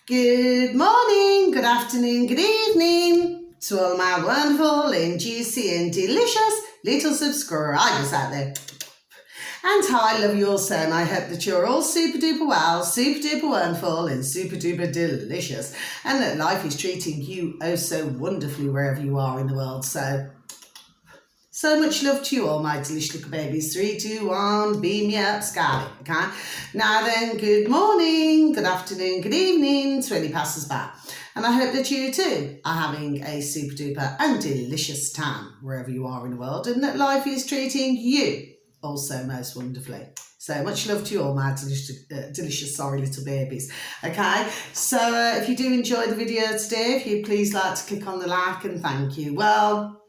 Good morning, good afternoon, good evening to all my wonderful and juicy and delicious little subscribers out there. And how I love you all so, and I hope that you're all super duper well, super duper wonderful and super duper delicious, and that life is treating you oh so wonderfully wherever you are in the world. So much love to you all, my delicious little babies. 3, 2, 1, beam me up, Sky. Okay? Now then, good morning, good afternoon, good evening to any passers-by. And I hope that you too are having a super duper and delicious time wherever you are in the world, and that life is treating you also most wonderfully. So much love to you all, my delicious sorry little babies. Okay, so if you do enjoy the video today, if you'd please like to click on the like and thank you. Well,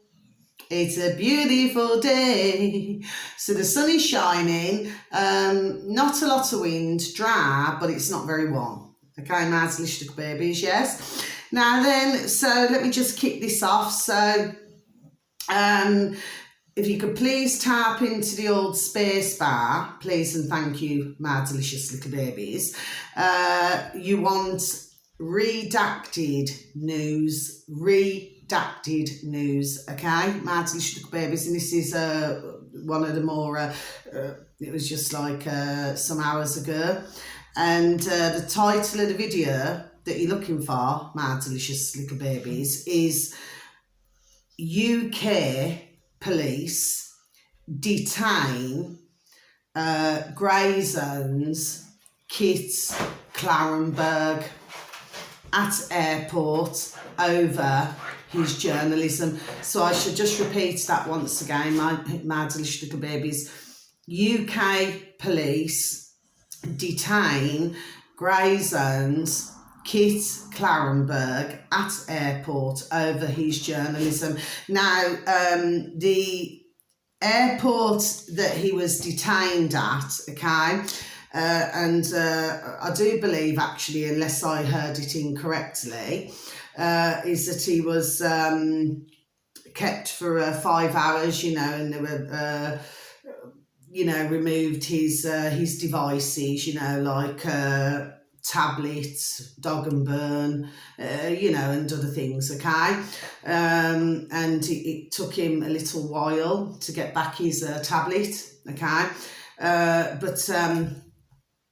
it's a beautiful day. So the sun is shining, not a lot of wind, dry, but it's not very warm. Okay, my delicious little babies, yes. Now then, so let me just kick this off. So if you could please tap into the old space bar, please and thank you, my delicious little babies. You want redacted news, okay, my delicious little babies, and this is one of the more, it was just like some hours ago, and the title of the video that you're looking for, my delicious little babies, is UK police detain grey zones Kit Clarenberg at airport over his journalism. So I should just repeat that once again, my delicious little babies. UK police detain grey zones Kit Clarenberg at airport over his journalism. Now, the airport that he was detained at, okay, and I do believe, actually, unless I heard it incorrectly, is that he was kept for 5 hours, and they were, removed his devices, like tablets, dog and burn, and other things, okay? And it took him a little while to get back his tablet, okay? But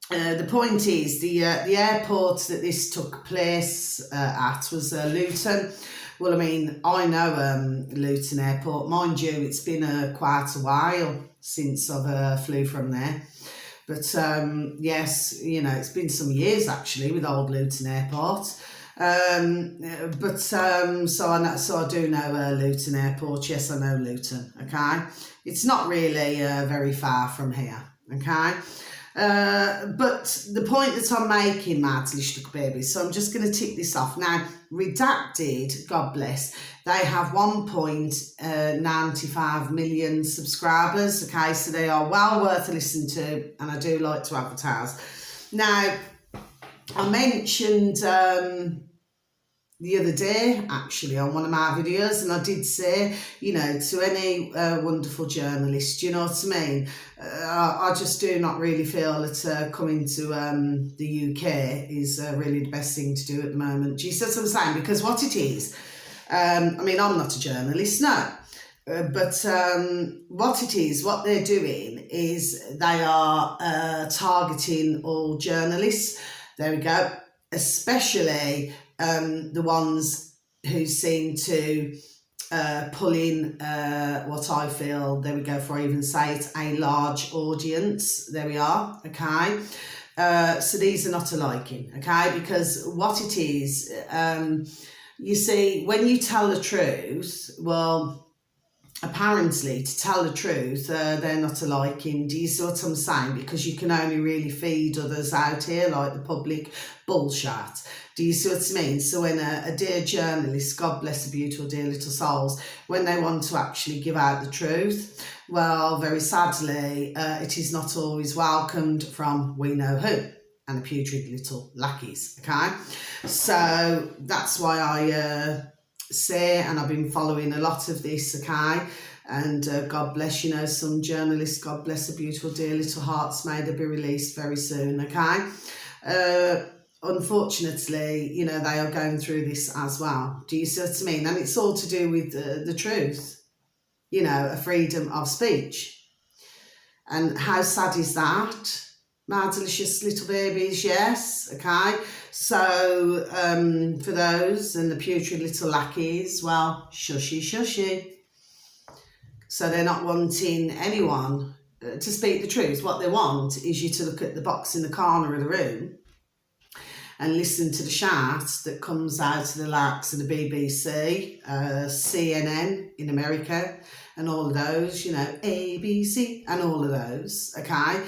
the point is, the airport that this took place at was Luton. Well, I mean, I know Luton Airport. Mind you, it's been quite a while since I've flew from there. But yes, it's been some years actually with old Luton Airport. So I do know Luton Airport. Yes, I know Luton. Okay, it's not really very far from here. Okay. But the point that I'm making, my little babies, so I'm just going to tick this off. Now, redacted, God bless, they have 1.95 million subscribers, okay, so they are well worth a listen to, and I do like to advertise. Now, I mentioned the other day, actually, on one of my videos, and I did say, to any wonderful journalist, you know what I mean? I just do not really feel that coming to the UK is really the best thing to do at the moment. Do you see what I'm saying? Because what it is, I'm not a journalist, no. But what it is, what they're doing is they are targeting all journalists. There we go. Especially the ones who seem to pull in what I feel, there we go, before I even say it, a large audience. There we are, okay? So these are not a liking, okay? Because what it is, you see, when you tell the truth, well, apparently, to tell the truth, they're not a liking. Do you see what I'm saying? Because you can only really feed others out here, like the public bullshit. Do you see what I mean? So when a dear journalist, God bless the beautiful dear little souls, when they want to actually give out the truth, well, very sadly, it is not always welcomed from we know who, and the putrid little lackeys, okay? So that's why I say, and I've been following a lot of this, okay? And God bless, some journalists, God bless the beautiful dear little hearts, may they be released very soon, okay? unfortunately, you know, they are going through this as well. Do you see what I mean? And it's all to do with the truth, you know, a freedom of speech. And how sad is that? My delicious little babies, yes, okay. So for those and the putrid little lackeys, well, shushy, shushy. So they're not wanting anyone to speak the truth. What they want is you to look at the box in the corner of the room and listen to the shout that comes out of the likes of the BBC, CNN in America, and all of those, you know, ABC and all of those, okay?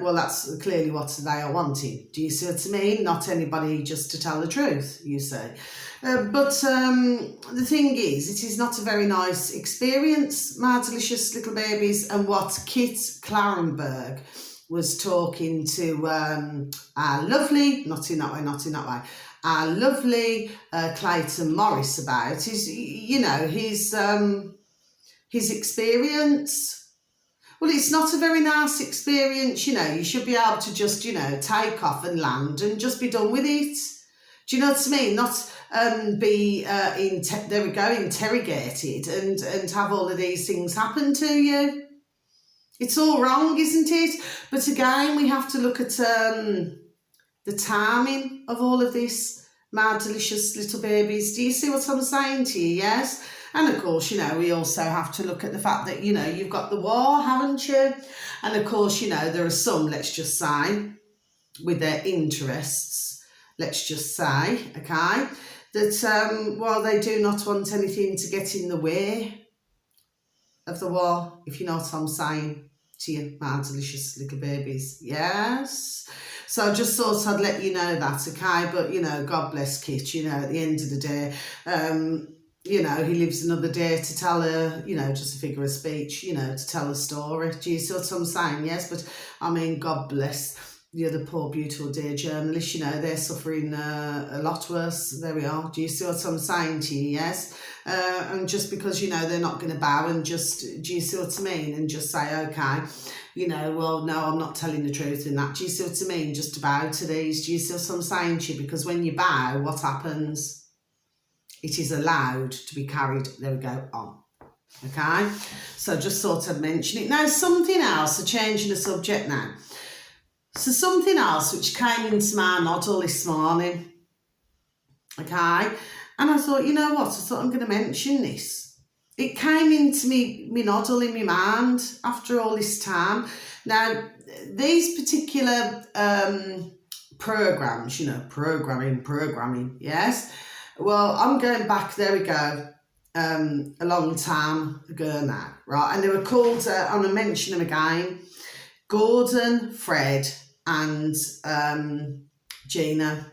Well, that's clearly what they are wanting. Do you see what I mean? Not anybody just to tell the truth, you say. But the thing is, it is not a very nice experience, my delicious little babies, and what Kit Clarenberg was talking to our lovely, not in that way, our lovely Clayton Morris about is, you know, his experience. Well, it's not a very nice experience, you know. You should be able to just, you know, take off and land and just be done with it. Do you know what I mean? Not be interrogated and have all of these things happen to you. It's all wrong, isn't it? But again, we have to look at the timing of all of this, my delicious little babies. Do you see what I'm saying to you? Yes. And of course, you know, we also have to look at the fact that, you know, you've got the war, haven't you? And of course, you know, there are some, let's just say, with their interests, let's just say, okay, that, well, they do not want anything to get in the way of the war, if you know what I'm saying to you, my delicious little babies. Yes. So I just thought I'd let you know that, okay? But, you know, God bless Kit, you know, at the end of the day, you know, he lives another day to tell a, you know, just a figure of speech, you know, to tell a story. Do you see what I'm saying? Yes, but I mean, God bless the other poor, beautiful, dear journalists, you know, they're suffering a lot worse. There we are. Do you see what I'm saying to you? Yes. And just because, you know, they're not going to bow and just, do you see what I mean? And just say, okay, you know, well, no, I'm not telling the truth in that. Do you see what I mean? Just to bow to these. Do you see what I'm saying to you? Because when you bow, what happens? It is allowed to be carried, there we go, on. Okay? So just thought I'd mention it. Now, something else, so changing the subject now. So something else which came into my noddle this morning, okay? And I thought, you know what, I thought I'm going to mention this. It came into me noddle in my mind after all this time. Now, these particular programmes, you know, programming, yes? Well, I'm going back, there we go, a long time ago now, right? And they were called, I'm going to mention them again, Gordon, Fred, and Gina.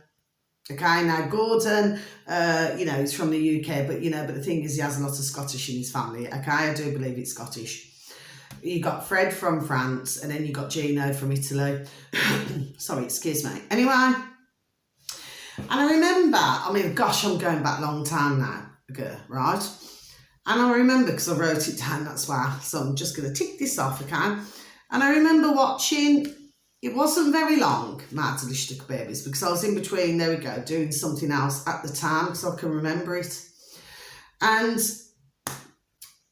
Okay, now Gordon, you know, he's from the UK, but, you know, but the thing is he has a lot of Scottish in his family, okay? I do believe it's Scottish. You got Fred from France, and then you got Gino from Italy. Sorry, excuse me. Anyway, and I remember, I mean, gosh, I'm going back a long time now ago, right? And I remember, because I wrote it down, that's why, so I'm just going to tick this off, okay? And I remember watching, it wasn't very long, my delicious little babies, because I was in between, there we go, doing something else at the time, because I can remember it. And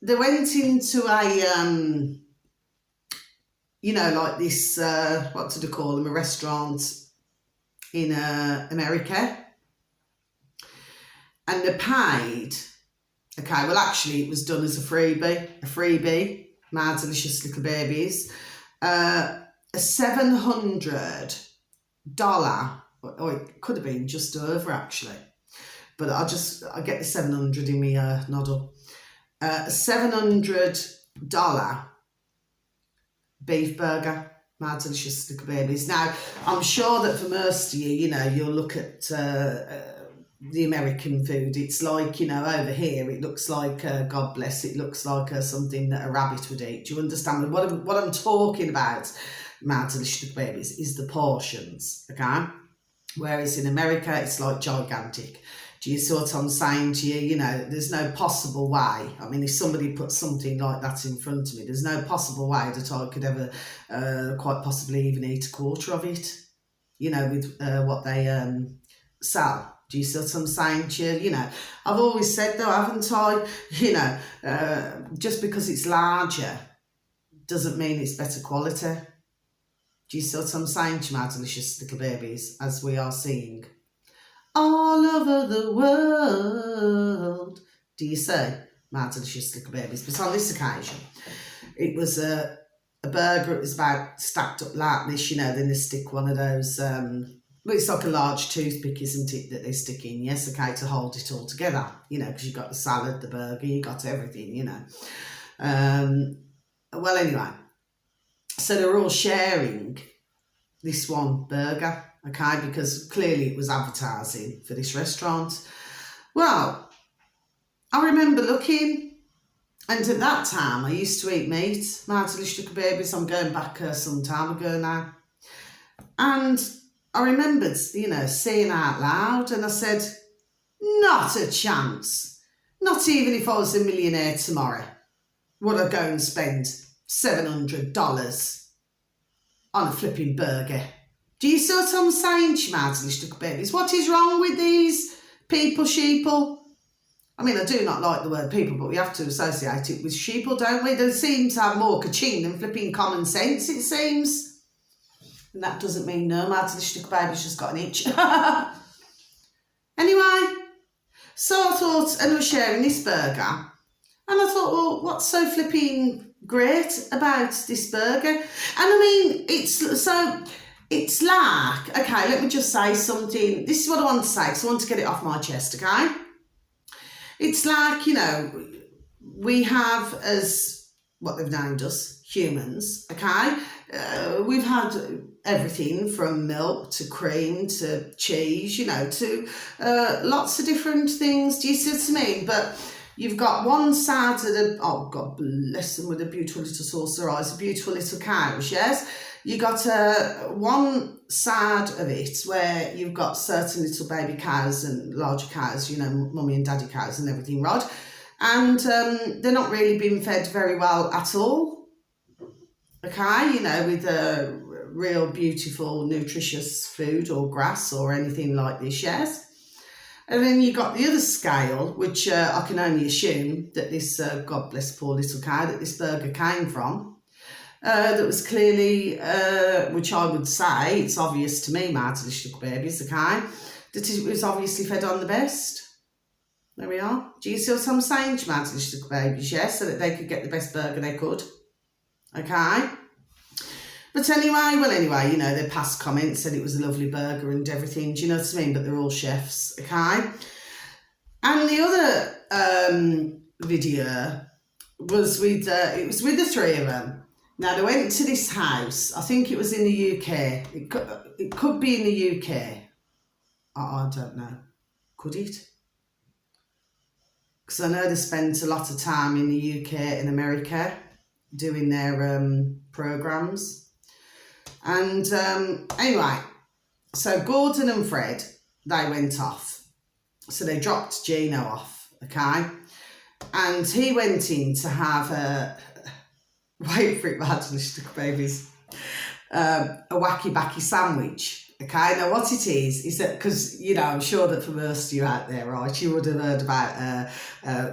they went into a, you know, like this, what do they call them, a restaurant in America. And they paid, okay, well, actually, it was done as a freebie, my delicious little babies, a $700, or it could have been just over, actually, but I get the 700 in me noddle, a $700 beef burger, my delicious little babies. Now, I'm sure that for most of you, you know, you'll look at the American food. It's like, you know, over here, it looks like, God bless, it looks like something that a rabbit would eat. Do you understand? What I'm talking about, my delicious little babies, is the portions, okay? Whereas in America, it's like gigantic. Do you see what I'm saying to you? You know, there's no possible way. I mean, if somebody put something like that in front of me, there's no possible way that I could ever quite possibly even eat a quarter of it. you know, with what they sell. Do you see what I'm saying to you? You know, I've always said though, haven't I? You know, just because it's larger doesn't mean it's better quality. Do you see what I'm saying to you, my delicious little babies, as we are seeing all over the world? Do you see, my delicious little babies? But on this occasion, it was a burger. It was about stacked up like this, you know, then they stick one of those... well, it's like a large toothpick, isn't it, that they stick in, yes, okay, to hold it all together, you know, because you've got the salad, the burger, you got everything, you know. Well, anyway, so they were all sharing this one burger, okay, because clearly it was advertising for this restaurant. Well, I remember looking, and at that time, I used to eat meat, my delicious little babies. I'm going back some time ago now. And I remembered, you know, saying out loud, and I said, not a chance. Not even if I was a millionaire tomorrow would I go and spend $700 on a flipping burger. Do you see what I'm saying, schmadlish little babies? What is wrong with these people, sheeple? I mean, I do not like the word people, but we have to associate it with sheeple, don't we? They seem to have more kaching than flipping common sense, it seems. And that doesn't mean no, my delicious little baby's just got an itch. Anyway, so I thought, and we're sharing this burger, and I thought, well, what's so flipping great about this burger? And I mean, it's like, okay, let me just say something. This is what I want to say, because I want to get it off my chest, okay? It's like, you know, we have, as what they've named us, humans, okay? We've had everything from milk to cream to cheese, you know, to lots of different things. Do you see what I mean? But you've got one side of the, oh God bless them with a beautiful little saucer eyes, a beautiful little cows, yes? You got one side of it where you've got certain little baby cows and larger cows, you know, mummy and daddy cows and everything, right? And they're not really being fed very well at all. Okay, you know, with real beautiful, nutritious food or grass or anything like this, yes? And then you got the other scale, which I can only assume that this, God bless poor little cow, that this burger came from. That was clearly, which I would say, it's obvious to me, my delicious little babies, okay, that it was obviously fed on the best. There we are. Do you see what I'm saying, my delicious little babies, yes? So that they could get the best burger they could. Okay? But anyway, you know, their past comments said it was a lovely burger and everything, do you know what I mean? But they're all chefs, okay? And the other video was with, it was with the three of them. Now, they went to this house, I think it was in the UK. It could be in the UK. I don't know. Could it? Because I know they spent a lot of time in the UK and America doing their programmes. And anyway, so Gordon and Fred, they went off. So they dropped Gino off, okay? And he went in to have a, wait for it, my delicious babies, a wacky backy sandwich. Okay, now what it is that, because, you know, I'm sure that for most of you out there, right, you would have heard about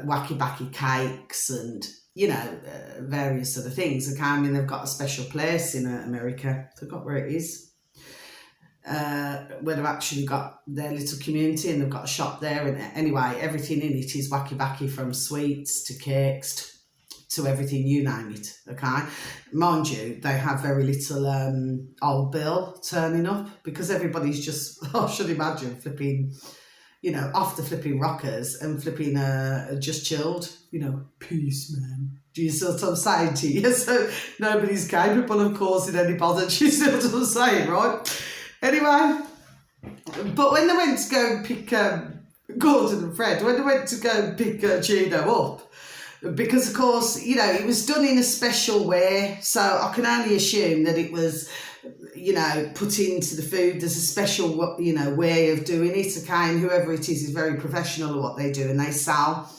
wacky backy cakes and, you know, various other things. Okay, I mean, they've got a special place in America, I forgot where it is, where they've actually got their little community and they've got a shop there. And anyway, everything in it is wacky backy, from sweets to cakes to everything, you name it, okay? Mind you, they have very little old Bill turning up, because everybody's just, I should imagine, flipping, you know, off the flipping rockers and flipping just chilled, you know, peace, man. Do you see what I'm saying to you? So nobody's capable of causing any bother, do you see what I'm saying, right? Anyway, but when they went to go and pick Gordon and Fred, when they went to go and pick Gino up, because, of course, you know, it was done in a special way, so I can only assume that it was, you know, put into the food. There's a special, you know, way of doing it, okay, and whoever it is very professional at what they do, and they sell,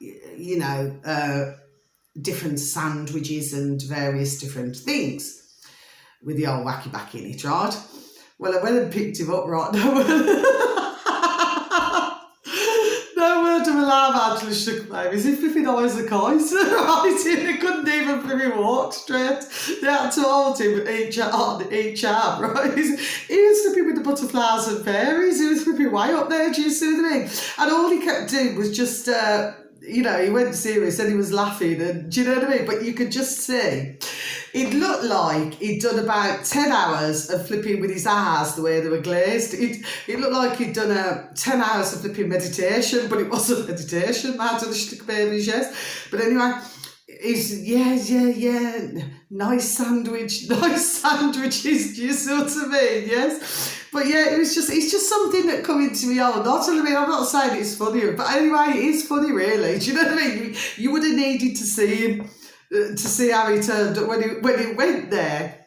you know, different sandwiches and various different things with the old wacky back in it, right? Well, I went and picked him up, right? No word of alarm actually shook babies. He flipping eyes a kite, right? They couldn't even flipping walk straight. They had to hold him on each arm, right? He was flipping with the butterflies and fairies. He was flipping way up there, do you see what I mean? And all he kept doing was just, he went serious and he was laughing, and do you know what I mean? But you could just see, it looked like he'd done about 10 hours of flipping with his eyes the way they were glazed. It looked like he'd done 10 hours of flipping meditation, but it wasn't meditation, mad to the shtick babies, yes. But anyway, he's, yeah, nice sandwiches, do you see what I mean, yes? But yeah, it's just something that come into me all not. I mean, I'm not saying it's funny, but anyway, it is funny, really. Do you know what I mean? You would have needed to see him, to see how he turned up. When he went there,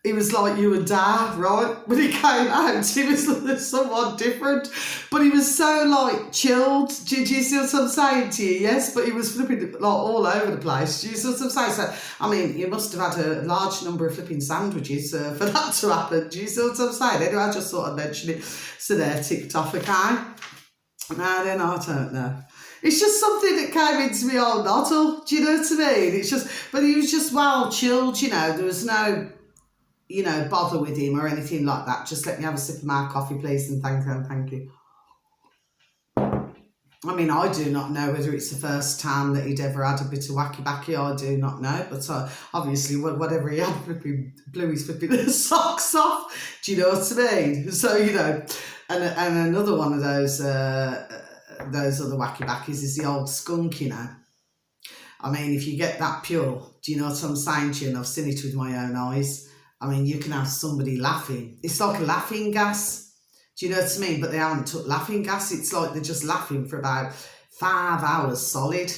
he was like you and Dad, right? When he came out, he was somewhat different. But he was so, like, chilled. Do you see what I'm saying to you? Yes, but he was flipping, like, all over the place. Do you see what I'm saying? So, I mean, you must have had a large number of flipping sandwiches for that to happen. Do you see what I'm saying? Anyway, I just thought I'd mention it. So they're ticked off, okay? Now then, I don't know. It's just something that came into me all nottle. Do you know what I mean? It's just, but he was just well chilled, There was no, bother with him or anything like that. Just let me have a sip of my coffee, please, and thank you. I mean, I do not know whether it's the first time that he'd ever had a bit of wacky-backy. I do not know. But obviously, whatever he had, blew his flipping socks off. Do you know what I mean? So, and another one of those other wacky-backies is the old skunk, I mean, if you get that pure, do you know what I'm saying to you? And I've seen it with my own eyes. I mean, you can have somebody laughing. It's like a laughing gas. Do you know what I mean? But they haven't took laughing gas. It's like they're just laughing for about 5 hours solid.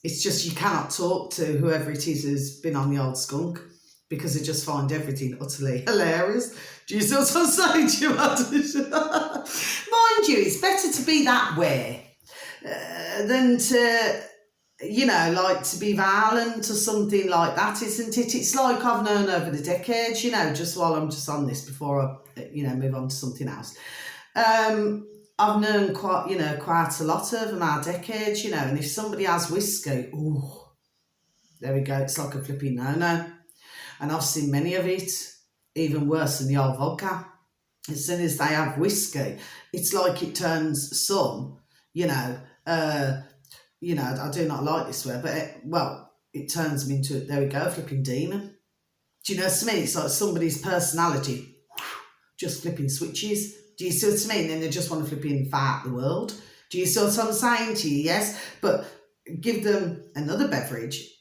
It's just you cannot talk to whoever it is who's been on the old skunk because they just find everything utterly hilarious. Do you see what I'm saying to you? Mind you, it's better to be that way than to, like to be violent or something like that, isn't it? It's like I've known over the decades, just while I'm just on this before I, move on to something else. I've known quite a lot over my decades, and if somebody has whiskey, ooh, there we go, it's like a flipping no-no. And I've seen many of it, even worse than the old vodka. As soon as they have whiskey, it's like it turns some, I do not like this word, but it turns them into, there we go, a flipping demon. Do you know what I mean? It's like somebody's personality just flipping switches. Do you see what I mean? Then they just want to flipping fight the world. Do you see what I'm saying to you? Yes, but give them another beverage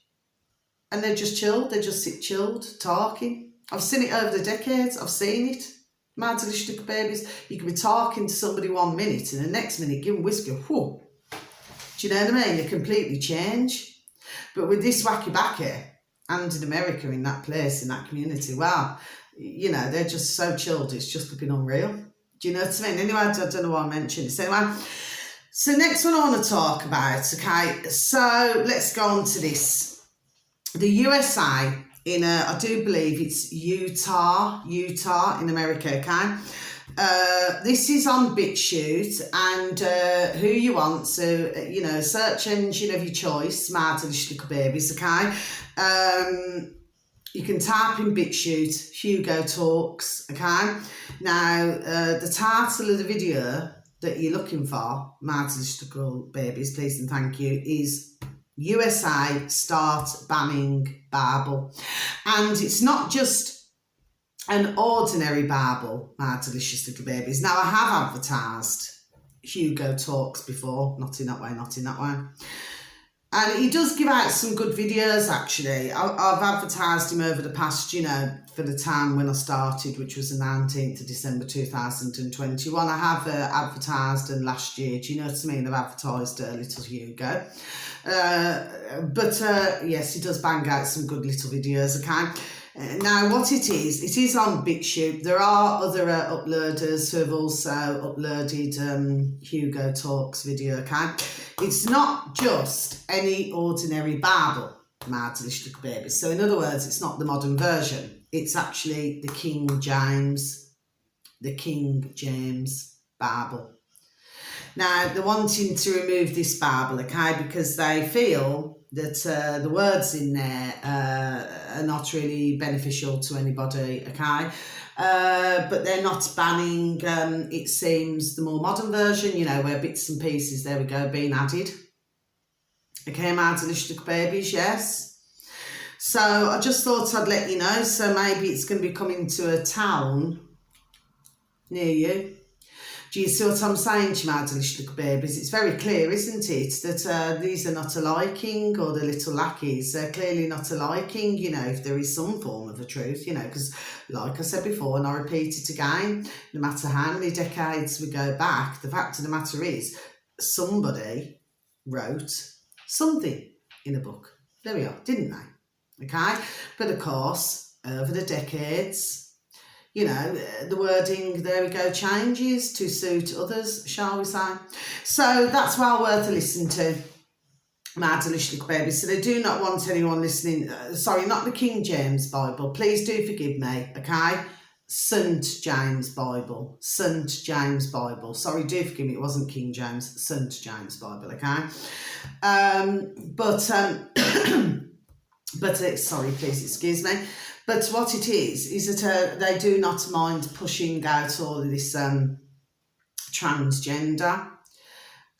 and they're just chilled. They just sit chilled, talking. I've seen it over the decades. I've seen it. Mad delicious babies. You can be talking to somebody 1 minute and the next minute give them whiskey. Whoa. Do you know what I mean? They completely change. But with this wacky-backy, and in America, in that place, in that community, wow, they're just so chilled, it's just looking unreal. Do you know what I mean? Anyway, I don't know why I mentioned this. Anyway, so next one I want to talk about, okay? So let's go on to this. The USA, I do believe it's Utah in America, okay? This is on BitChute, and who you want, so search engine of your choice, Mad Delicious Babies, okay? You can type in BitChute, Hugo Talks, okay? Now, the title of the video that you're looking for, Mad Delicious Babies, please and thank you, is USA Start Banning Bible. And it's not just an ordinary Bible, my delicious little babies. Now, I have advertised Hugo Talks before, not in that way. And he does give out some good videos, actually. I've advertised him over the past, for the time when I started, which was the 19th of December 2021. I have advertised, and last year, do you know what I mean? I've advertised little Hugo. Yes, he does bang out some good little videos, okay? Now, what it is on BitChute. There are other uploaders who have also uploaded Hugo Talks video, okay? It's not just any ordinary Bible, my delicious little babies. So in other words, it's not the modern version. It's actually the King James the King James Bible. Now, they're wanting to remove this Bible, okay, because they feel that the words in there are not really beneficial to anybody, okay? But they're not banning, it seems, the more modern version, you know, where bits and pieces, there we go, being added. Okay, my delicious babies, yes. So I just thought I'd let you know, so maybe it's going to be coming to a town near you. Do you see what I'm saying to you, my delicious little babies? It's very clear, isn't it, that these are not a liking, or the little lackeys, they're clearly not a liking, you know, if there is some form of a truth, you know, because like I said before, and I repeat it again, no matter how many decades we go back, the fact of the matter is, somebody wrote something in a book. There we are, didn't they? Okay? But of course, over the decades, you know, the wording, there we go, changes to suit others, shall we say. So that's well worth a listen to, my delicious little babies. So they do not want anyone listening, sorry, not the King James Bible. Please do forgive me, okay? St. James Bible. St. James Bible. Sorry, do forgive me, it wasn't King James, St. James Bible, okay? Sorry, please excuse me. But what it is that they do not mind pushing out all of this transgender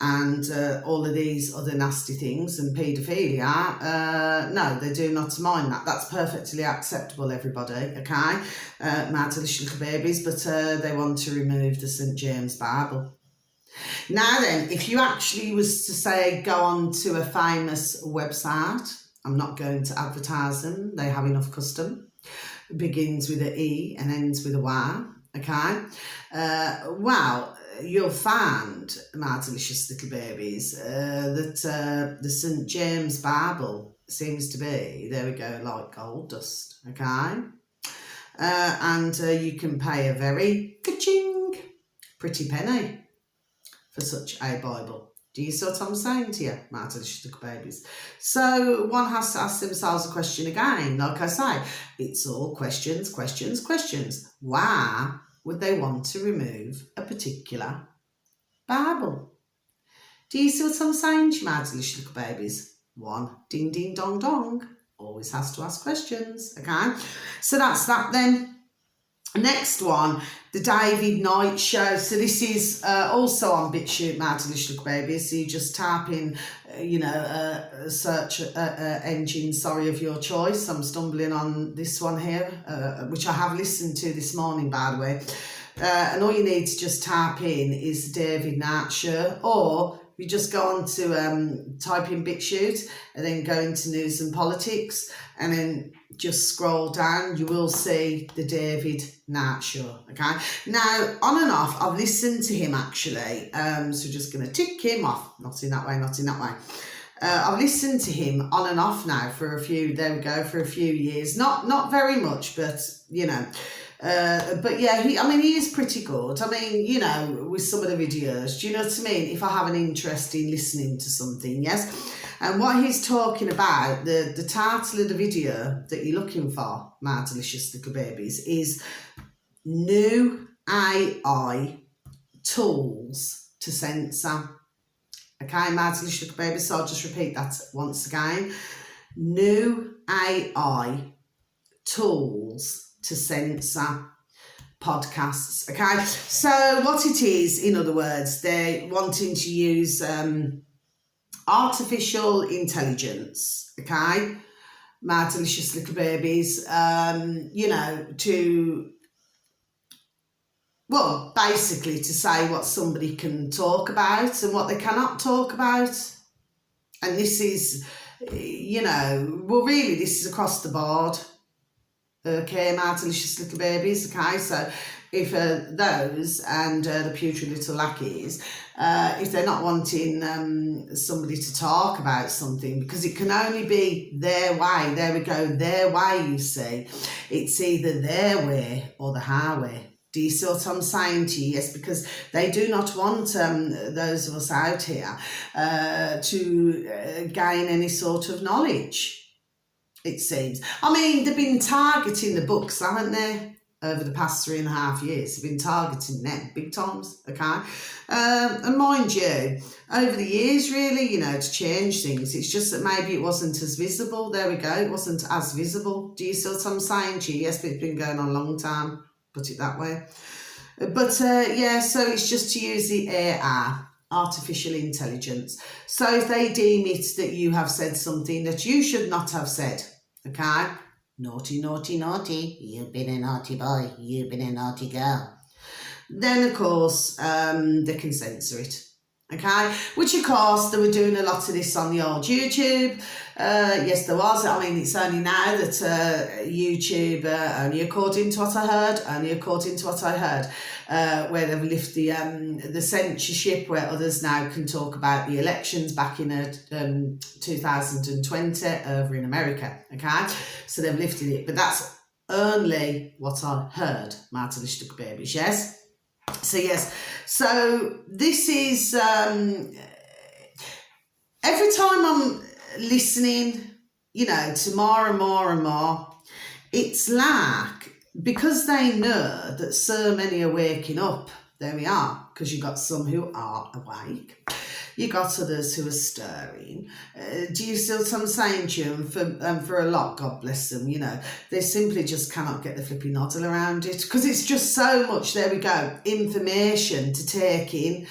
and all of these other nasty things and paedophilia. No, they do not mind that. That's perfectly acceptable, everybody, okay? My delicious little babies, but they want to remove the St. James Bible. Now then, if you actually was to say go on to a famous website, I'm not going to advertise them, they have enough custom. It begins with an E and ends with a Y, okay? Well, you'll find, my delicious little babies, that the St. James Bible seems to be, there we go, like gold dust, okay? And you can pay a very ka-ching pretty penny for such a Bible. Do you see what I'm saying to you, my delicious little babies? So one has to ask themselves a question again. Like I say, it's all questions, questions, questions. Why would they want to remove a particular Bible? Do you see what I'm saying to you, my delicious little babies? One, ding, ding, dong, dong. Always has to ask questions, okay? So that's that then. Next one, the David Knight Show. So this is also on BitChute, my delicious little babies. So you just type in, you know, a search engine, sorry, of your choice. I'm stumbling on this one here, which I have listened to this morning, by the way. And all you need to just type in is David Knight Show, or you just go on to type in BitChute and then go into news and politics and then just scroll down. You will see the David Knight Show, okay? Now, on and off, I've listened to him actually, so just going to tick him off. Not in that way, not in that way. I've listened to him on and off now for a few, there we go, for a few years. Not very much, but, you know. But yeah, he is pretty good. I mean, you know, with some of the videos, do you know what I mean? If I have an interest in listening to something, yes? And what he's talking about, the title of the video that you're looking for, my delicious little babies, is New AI Tools to Censor. Okay, my delicious little babies, so I'll just repeat that once again. New AI Tools to censor podcasts, okay? So what it is, in other words, they're wanting to use artificial intelligence, okay? My delicious little babies, you know, to, well, basically to say what somebody can talk about and what they cannot talk about. And this is, you know, well, really, this is across the board. Okay, my delicious little babies, okay, so if those and the putrid little lackeys, if they're not wanting somebody to talk about something, because it can only be their way, there we go, their way, you see, it's either their way or the highway. Do you see what I'm saying to you? Yes, because they do not want those of us out here to gain any sort of knowledge. It seems. I mean, they've been targeting the books, haven't they? over the past 3.5 years have been targeting them big times, okay? And mind you, over the years, really, you know, to change things, it's just that maybe it wasn't as visible. There we go, it wasn't as visible. Do you see what I'm saying to you? Yes, but it's been going on a long time, put it that way. But yeah, so it's just to use the AI, artificial intelligence. So if they deem it that you have said something that you should not have said, okay? Naughty, naughty, naughty, you've been a naughty boy, you've been a naughty girl. Then, of course, they can censor it, okay? Which, of course, they were doing a lot of this on the old YouTube. Yes, there was. I mean, it's only now that YouTube, only according to what I heard, where they've lifted the censorship, where others now can talk about the elections back in 2020 over in America, okay? So they've lifted it, but that's only what I heard, my little babies, yes? So yes, so this is, every time I'm listening, you know, to more and more and more, it's like, because they know that so many are waking up, there we are, because you've got some who are awake, you got others who are stirring. Do you see what I'm saying to you? And for a lot, God bless them, you know, they simply just cannot get the flipping noddle around it, because it's just so much, there we go, information to take in.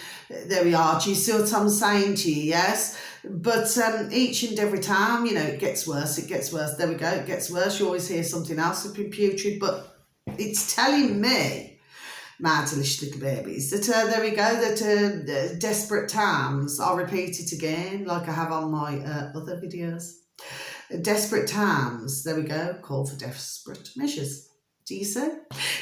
There we are. Do you see what I'm saying to you? Yes. But each and every time, you know, it gets worse, it gets worse. There we go, it gets worse. You always hear something else flipping putrid, but it's telling me, my delicious little babies, that there we go, that desperate times, I'll repeat it again like I have on my other videos. Desperate times, there we go, call for desperate measures. Do you see?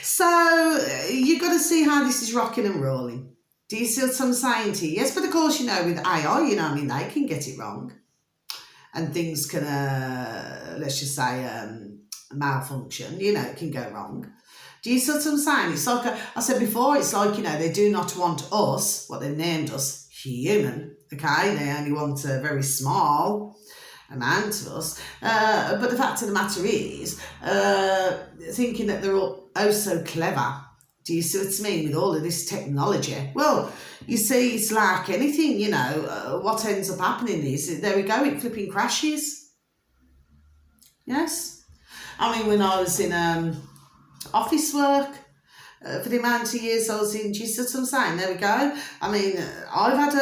So you've got to see how this is rocking and rolling. Do you see what I'm saying to you? Yes, but of course, you know, with AI, you know, I mean, they can get it wrong. And things can, let's just say, malfunction, you know, it can go wrong. Do you see what I'm saying? It's like, I said before, it's like, you know, they do not want us, what they've named us, human, okay? They only want a very small amount of us. But the fact of the matter is, thinking that they're all oh so clever. Do you see what I mean? With all of this technology. Well, you see, it's like anything, you know, what ends up happening is, there we go, it flipping crashes. Yes? I mean, when I was in office work, for the amount of years I was in, do you see what I'm saying? There we go. I mean, I've had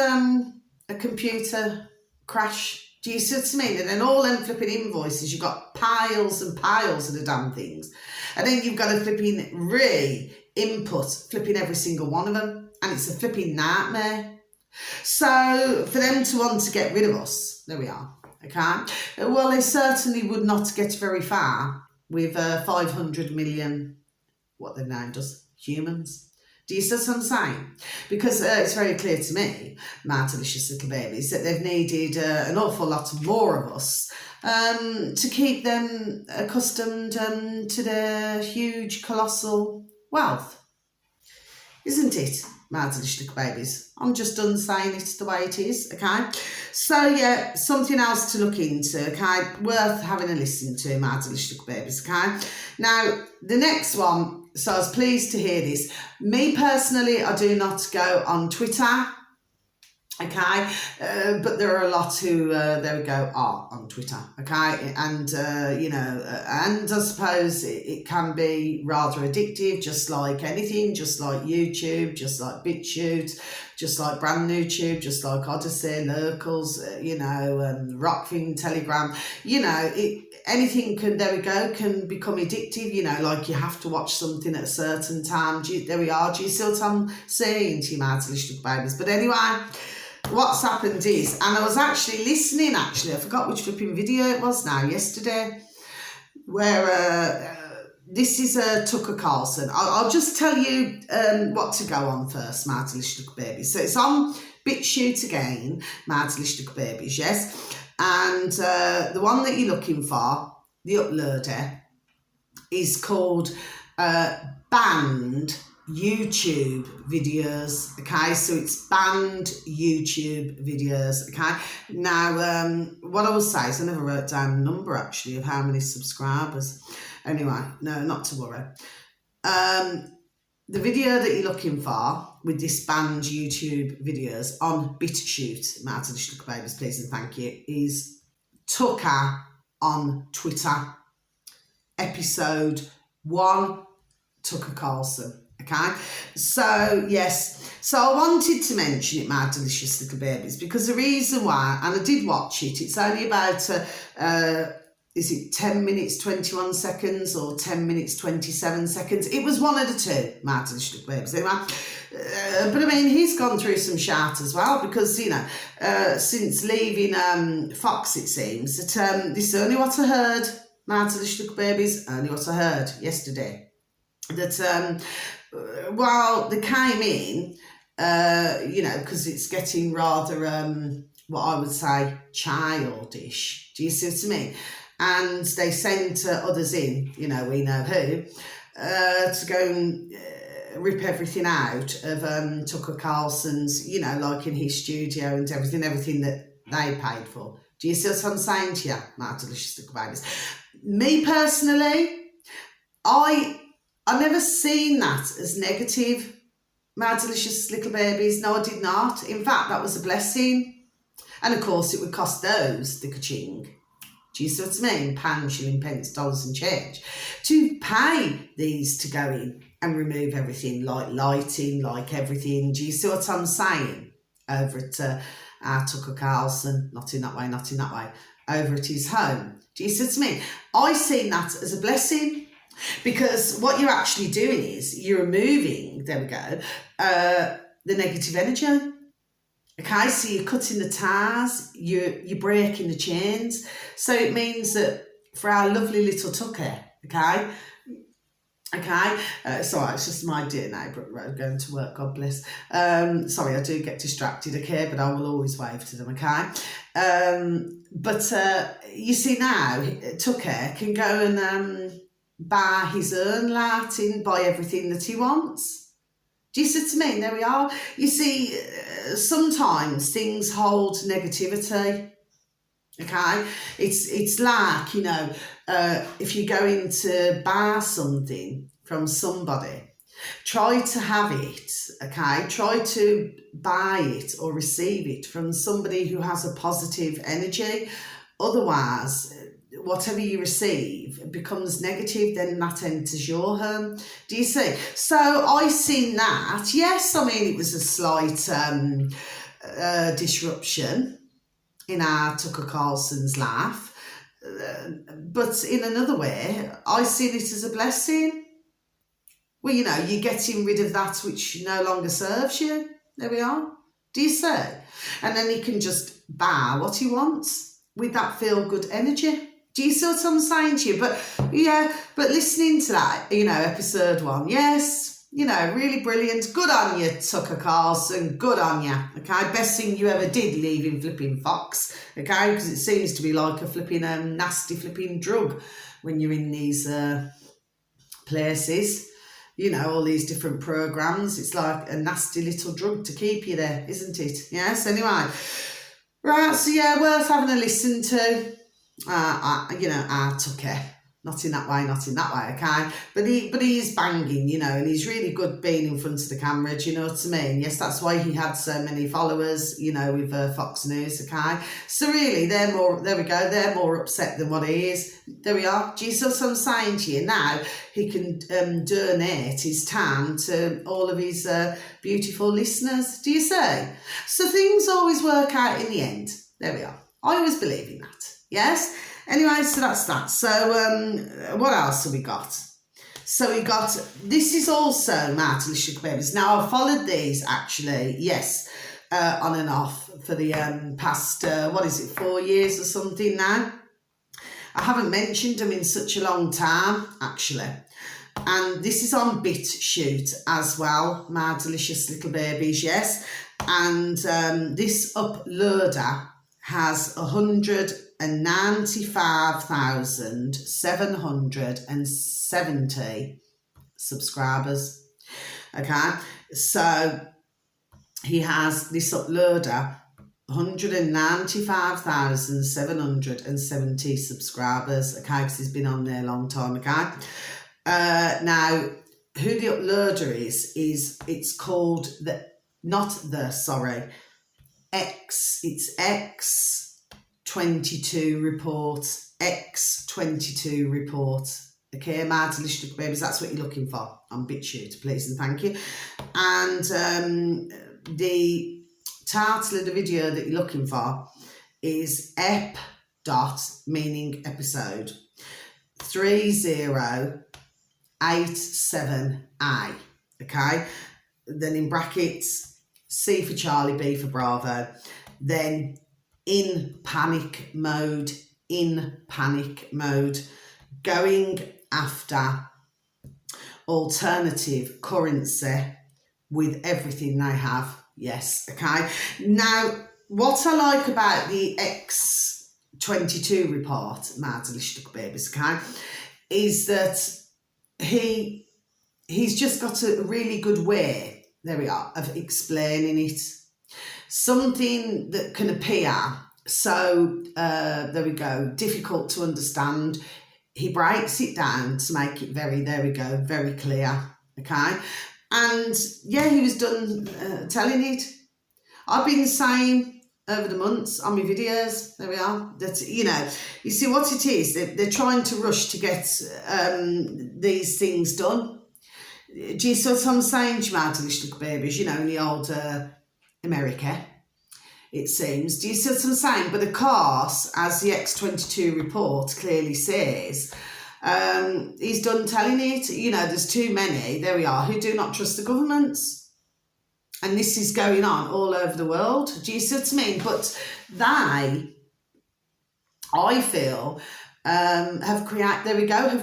a computer crash. Do you see what I mean? And then all them flipping invoices, you've got piles and piles of the damn things. And then you've got to flipping re-input flipping every single one of them. And it's a flipping nightmare. So for them to want to get rid of us, there we are, okay? Well, they certainly would not get very far with 500 million, what they've named us, humans. Do you see what I'm saying? Because it's very clear to me, my delicious little babies, that they've needed an awful lot more of us to keep them accustomed to their huge, colossal wealth. Isn't it, my delicious little babies? I'm just done saying it the way it is, okay? So, yeah, something else to look into, okay? Worth having a listen to, my delicious little babies, okay? Now, the next one, so I was pleased to hear this. Me, personally, I do not go on Twitter, okay? But there are a lot who, there we go, are on Twitter, okay? And, you know, and I suppose it can be rather addictive, just like anything, just like YouTube, just like BitChute, just like Brand New Tube, just like Odyssey, Locals, you know, Rockfin, Telegram, you know, anything can, there we go, can become addictive, you know, like you have to watch something at a certain time. There we are. Do you see what I'm saying to you, my delicious babies? But anyway, what's happened is, and I was actually listening, I forgot which flipping video it was now, yesterday, where this is Tucker Carlson. I'll just tell you what to go on first, my delicious babies. So it's on BitChute again, my delicious babies, yes. And the one that you're looking for, the uploader, is called Banned YouTube Videos, okay? So it's Banned YouTube Videos, okay? Now, what I will say is I never wrote down a number, actually, of how many subscribers. Anyway, no, not to worry. The video that you're looking for with this banned YouTube videos on BitChute, my delicious little babies, please and thank you, is Tucker on Twitter, episode 1, Tucker Carlson. Okay, so yes, so I wanted to mention it, my delicious little babies, because the reason why, and I did watch it, it's only about is it 10 minutes 21 seconds or 10 minutes 27 seconds? It was one of the two, my delicious little babies. Anyway, but I mean, he's gone through some shout as well, because, you know, since leaving Fox, it seems that this is only what I heard, my delicious little babies, only what I heard yesterday, that while they came in, you know, because it's getting rather, what I would say, childish. Do you see what I mean? And they sent others in, you know, we know who, to go and rip everything out of Tucker Carlson's, you know, like in his studio and everything that they paid for. Do you see what I'm saying to you, my delicious little babies? Me personally, I never seen that as negative, my delicious little babies. No, I did not. In fact, that was a blessing. And of course, it would cost those the ka-ching. Do you see what I mean? Pounds, shilling, pence, dollars and change. To pay these to go in and remove everything, like lighting, like everything. Do you see what I'm saying? Over at Tucker Carlson, not in that way, over at his home. Do you see what I mean? I seen that as a blessing, because what you're actually doing is you're removing, there we go, the negative energy. Okay, so you're cutting the ties, you're breaking the chains. So it means that for our lovely little Tucker, okay, sorry, it's just my dear neighbour going to work, God bless. Sorry, I do get distracted, okay, but I will always wave to them, okay. But you see now, Tucker can go and buy his own lighting, buy everything that he wants. Do you see what I mean? There we are. You see, sometimes things hold negativity. Okay, it's like, you know, if you're going to buy something from somebody, try to have it. Okay, try to buy it or receive it from somebody who has a positive energy. Otherwise, whatever you receive becomes negative, then that enters your home. Do you see? So I seen that. Yes, I mean, it was a slight disruption in our Tucker Carlson's life. But in another way, I seen it as a blessing. Well, you know, you're getting rid of that which no longer serves you. There we are. Do you see? And then he can just buy what he wants with that feel-good energy. Do you see what I'm saying to you? But yeah, but listening to that, you know, episode 1, yes, you know, really brilliant. Good on you, Tucker Carlson. Good on you. Okay, best thing you ever did leaving flipping Fox. Okay, because it seems to be like a flipping nasty flipping drug when you're in these places. You know, all these different programs. It's like a nasty little drug to keep you there, isn't it? Yes. Anyway, right. So yeah, worth having a listen to. You know, Tucker, not in that way, okay? But he is banging, you know, and he's really good being in front of the camera, do you know what I mean? Yes, that's why he had so many followers, you know, with Fox News, okay? So really, they're more upset than what he is. There we are. Do you see what I'm saying to you? Now, he can donate his time to all of his beautiful listeners, do you see? So things always work out in the end. There we are. I always believe in that. Yes? Anyway, so that's that. So what else have we got? So we got, this is also my delicious babies. Now, I've followed these actually, yes, on and off for the past, 4 years or something now. I haven't mentioned them in such a long time, actually. And this is on BitChute as well, my delicious little babies, yes. And this uploader has 195,770 subscribers. Okay, so he has this uploader 195,770 subscribers. Okay, because he's been on there a long time. Okay, now who the uploader is it's called it's X22 report, X22 report. Okay, mad delicious babies, that's what you're looking for on BitChute, please and thank you. And the title of the video that you're looking for is EP dot, meaning episode, 3087A. Okay, then in brackets, C for Charlie, B for Bravo, then in panic mode, going after alternative currency with everything they have. Yes, okay. Now, what I like about the X22 report, Mad Delicious Babies, okay, is that he's just got a really good way, there we are, of explaining it. Something that can appear so, there we go, difficult to understand. He breaks it down to make it very, there we go, very clear, okay? And yeah, he was done telling it. I've been saying over the months on my videos, there we are, that, you know, you see what it is, they're trying to rush to get these things done. Do you see what I'm saying, Jamal, delicious babies, you know, in the old America, it seems. Do you see what I'm saying? But of course, as the X22 report clearly says, he's done telling it. You know, there's too many, there we are, who do not trust the governments. And this is going on all over the world. Do you see what I mean? But they, I feel, have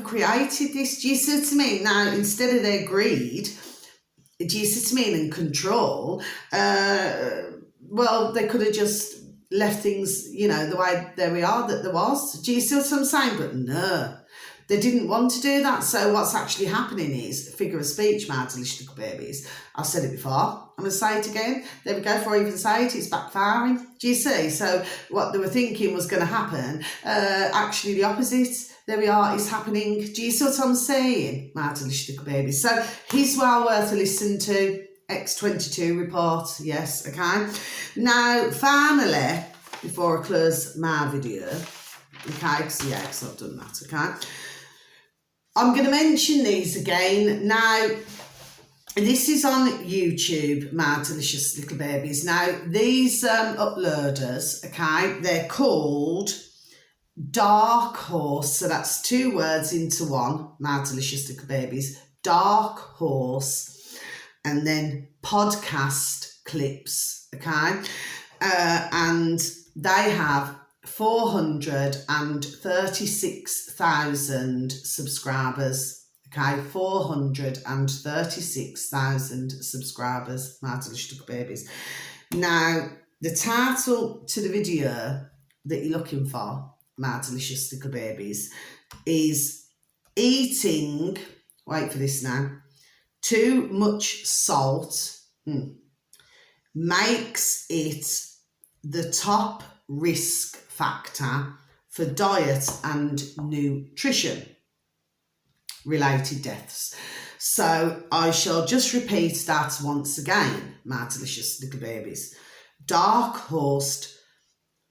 created this. Do you see what I mean? Now, instead of their greed, do you see what I mean, and control, well, they could have just left things, you know, the way there we are, that there was. Do you see what I'm saying? But no, they didn't want to do that. So what's actually happening is, figure of speech, my delicious little babies. I've said it before, I'm going to say it again. There we go, before I even say it, it's backfiring. Do you see? So what they were thinking was going to happen, actually the opposite, there we are, is happening. Do you see what I'm saying, my delicious little babies? So he's well worth a listen to. X22 report, yes, okay. Now, finally, before I close my video, okay, because I've done that, okay, I'm going to mention these again. Now, this is on YouTube, my delicious little babies. Now, these uploaders, okay, they're called Dark Horse, so that's two words into one, my delicious little babies, Dark Horse, and then podcast clips, okay? And they have 436,000 subscribers, okay? 436,000 subscribers, my delicious babies. Now, the title to the video that you're looking for, my delicious little babies, is Eating, wait for this now, too much salt makes it the top risk factor for diet and nutrition related deaths. So I shall just repeat that once again, my delicious little babies. Dark Horse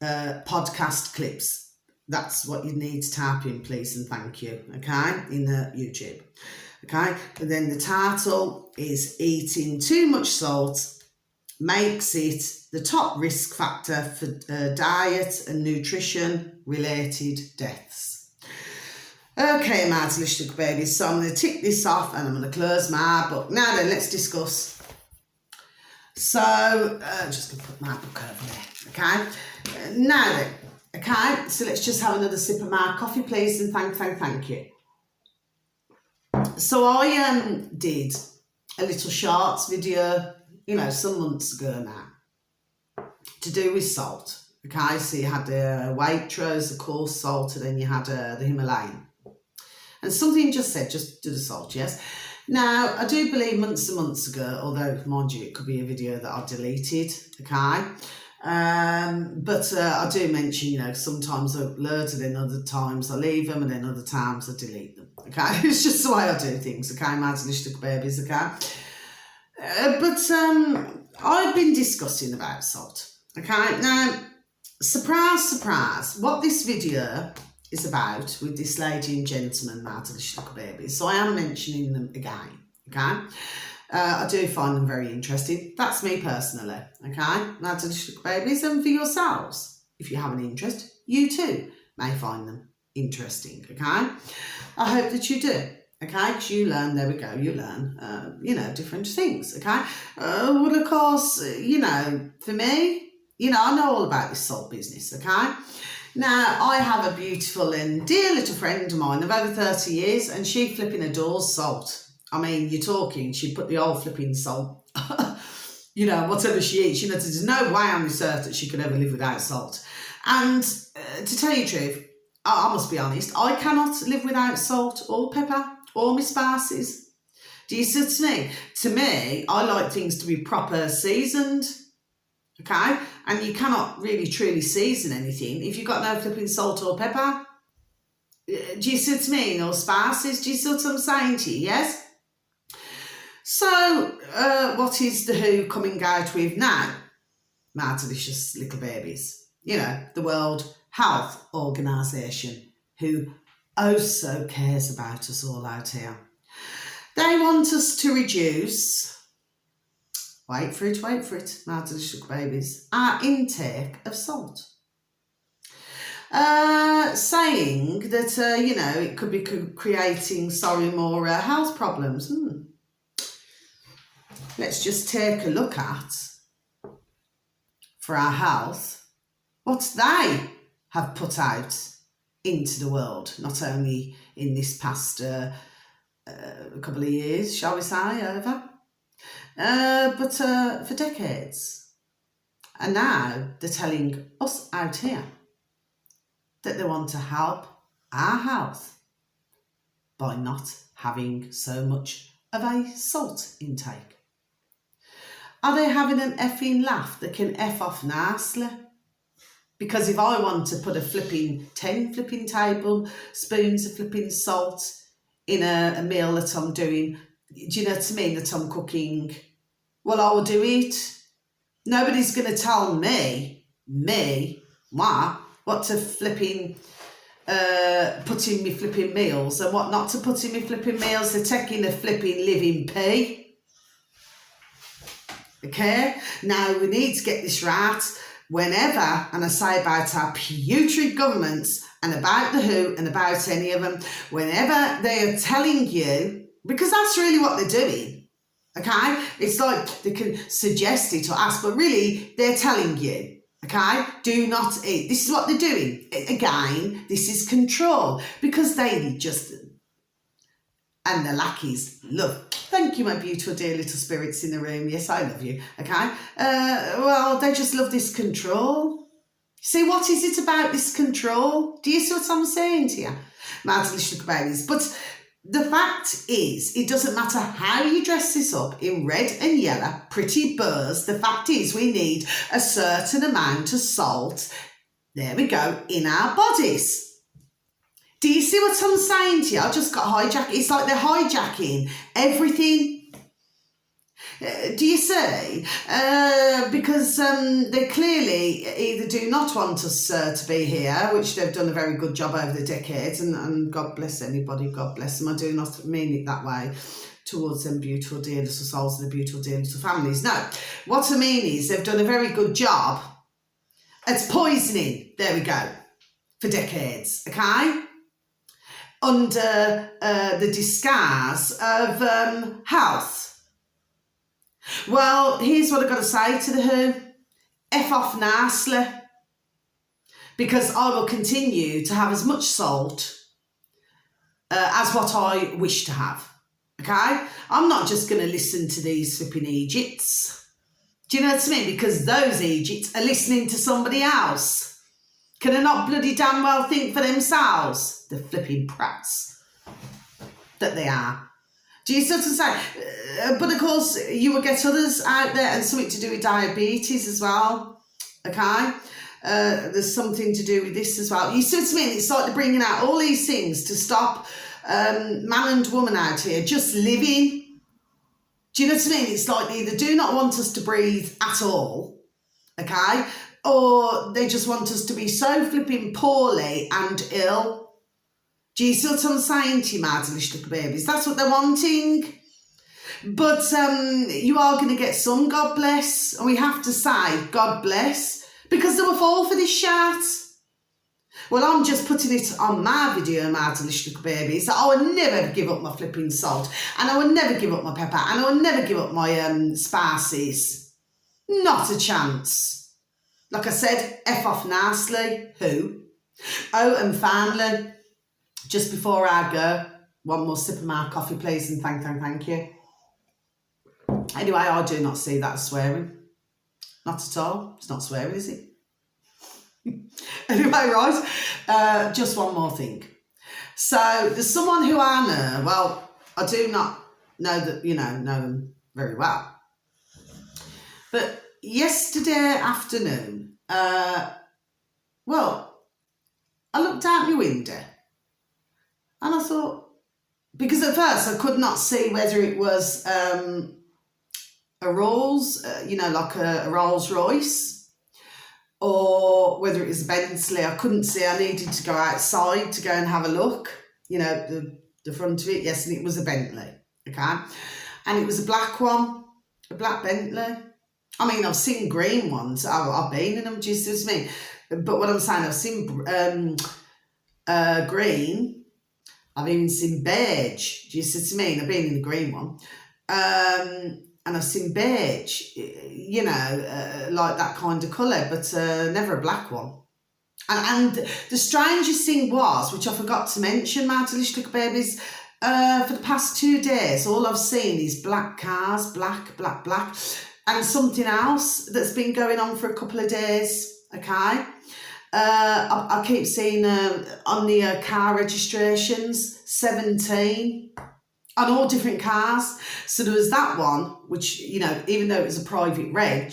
podcast clips. That's what you need to type in, please and thank you, okay, in the YouTube. Okay, and then the title is Eating Too Much Salt Makes It the Top Risk Factor for Diet and Nutrition Related Deaths. Okay, my delicious babies, so I'm going to tick this off and I'm going to close my book. Now then, let's discuss. So, just going to put my book over there, okay? Now then, okay, so let's just have another sip of my coffee, please, and thank you. So I did a little shorts video, you know, some months ago now, to do with salt. Okay, so you had the Waitrose, the coarse salt, and then you had the Himalayan. And something just said, just do the salt, yes? Now, I do believe months and months ago, although, mind you, it could be a video that I've deleted, okay? But I do mention, you know, sometimes I upload and then other times I leave them and then other times I delete them, okay? It's just the way I do things, okay? Mad Delicious Babies, okay? But I've been discussing about salt, okay? Now, surprise, surprise, what this video is about with this lady and gentleman, Mad Delicious Babies, so I am mentioning them again, okay? I do find them very interesting. That's me personally, okay? Mad Delicious Babies, and for yourselves, if you have an interest, you too may find them interesting, okay? I hope that you do, okay? Because you learn, there we go, you learn, you know, different things, okay? Well, of course, you know, for me, you know, I know all about this salt business, okay? Now, I have a beautiful and dear little friend of mine of over 30 years, and she flipping adores salt. I mean, you're talking, she put the old flipping salt, you know, whatever she eats, you know, there's no way on this earth that she could ever live without salt. And to tell you the truth, I must be honest, I cannot live without salt or pepper or my spices. Do you see what I mean? To me, I like things to be proper seasoned, okay? And you cannot really truly season anything if you've got no flipping salt or pepper. Do you see what I mean? Or spices, do you see what I'm saying to you, yes? So, what is the WHO coming out with now? My delicious little babies. You know, the World Health Organisation, who oh so cares about us all out here. They want us to reduce, wait for it, my delicious babies, our intake of salt. Saying that, you know, it could be creating, more health problems. Let's just take a look at, for our health, what they have put out into the world, not only in this past couple of years, shall we say, over, but for decades. And now they're telling us out here that they want to help our health by not having so much of a salt intake. Are they having an effing laugh that can F off nicely? Because if I want to put a 10 flipping tablespoons of flipping salt in a meal that I'm doing, do you know what I mean, that I'm cooking, well, I will do it. Nobody's going to tell me, what to flipping, put in me flipping meals and what not to put in me flipping meals. They're taking a flipping living pea. Okay, now we need to get this right whenever, and I say about our putrid governments and about the WHO and about any of them, whenever they are telling you, because that's really what they're doing, okay? It's like they can suggest it or ask, but really they're telling you, okay, do not eat. This is what they're doing. Again, this is control, because they just, and the lackeys love. Thank you, my beautiful, dear little spirits in the room. Yes, I love you, okay? Well, they just love this control. See, what is it about this control? Do you see what I'm saying to you? My delicious babies. But the fact is, it doesn't matter how you dress this up in red and yellow, pretty burrs. The fact is, we need a certain amount of salt, there we go, in our bodies. Do you see what I'm saying to you? I just got hijacked. It's like they're hijacking everything. Do you see? Because they clearly either do not want us to be here, which they've done a very good job over the decades, and God bless anybody, God bless them. I do not mean it that way towards them beautiful, dear little souls and the beautiful, dear little families. No, what I mean is they've done a very good job at poisoning, there we go, for decades, okay? Under the disguise of health. Well, here's what I've got to say to the WHO. F off nicely. Because I will continue to have as much salt as what I wish to have. Okay? I'm not just going to listen to these flipping Egypts. Do you know what I mean? Because those Egypts are listening to somebody else. Can they not bloody damn well think for themselves? The flipping prats that they are. Do you see what I'm saying? But of course, you will get others out there, and something to do with diabetes as well. okay? There's something to do with this as well. You see what I mean? It's like they're bringing out all these things to stop man and woman out here just living. Do you know what I mean? It's like they either do not want us to breathe at all, okay? Or they just want us to be so flipping poorly and ill. Do you see what I'm saying to you, my delish little babies? That's what they're wanting. But you are going to get some, God bless. And we have to say, God bless, because they will fall for this shit. Well, I'm just putting it on my video, my delish little babies, that I would never give up my flipping salt. And I would never give up my pepper. And I would never give up my spices. Not a chance. Like I said, F off nicely. Who? Oh, and finally, just before I go, one more sip of my coffee, please, and thank you. Anyway, I do not see that as swearing. Not at all. It's not swearing, is it? Anyway, right, just one more thing. So there's someone who I know, well, I do not know that, know them very well. But yesterday afternoon, well, I looked out my window and I thought, because at first I could not see whether it was a Rolls, like a Rolls Royce, or whether it was a Bentley. I couldn't see. I needed to go outside to go and have a look, the front of it. Yes, and it was a Bentley, okay? And it was a black one, a black Bentley. I mean, I've seen green ones. I've been in them, do you see what I mean? But what I'm saying, I've seen green. I've even seen beige. Do you see what I mean? I've been in the green one. And I've seen beige, like that kind of colour, but never a black one. And the strangest thing was, which I forgot to mention, my delicious little babies, for the past 2 days, all I've seen is black cars, black, and something else that's been going on for a couple of days, okay? I keep seeing on the car registrations, 17, on all different cars. So there was that one, which, even though it was a private reg,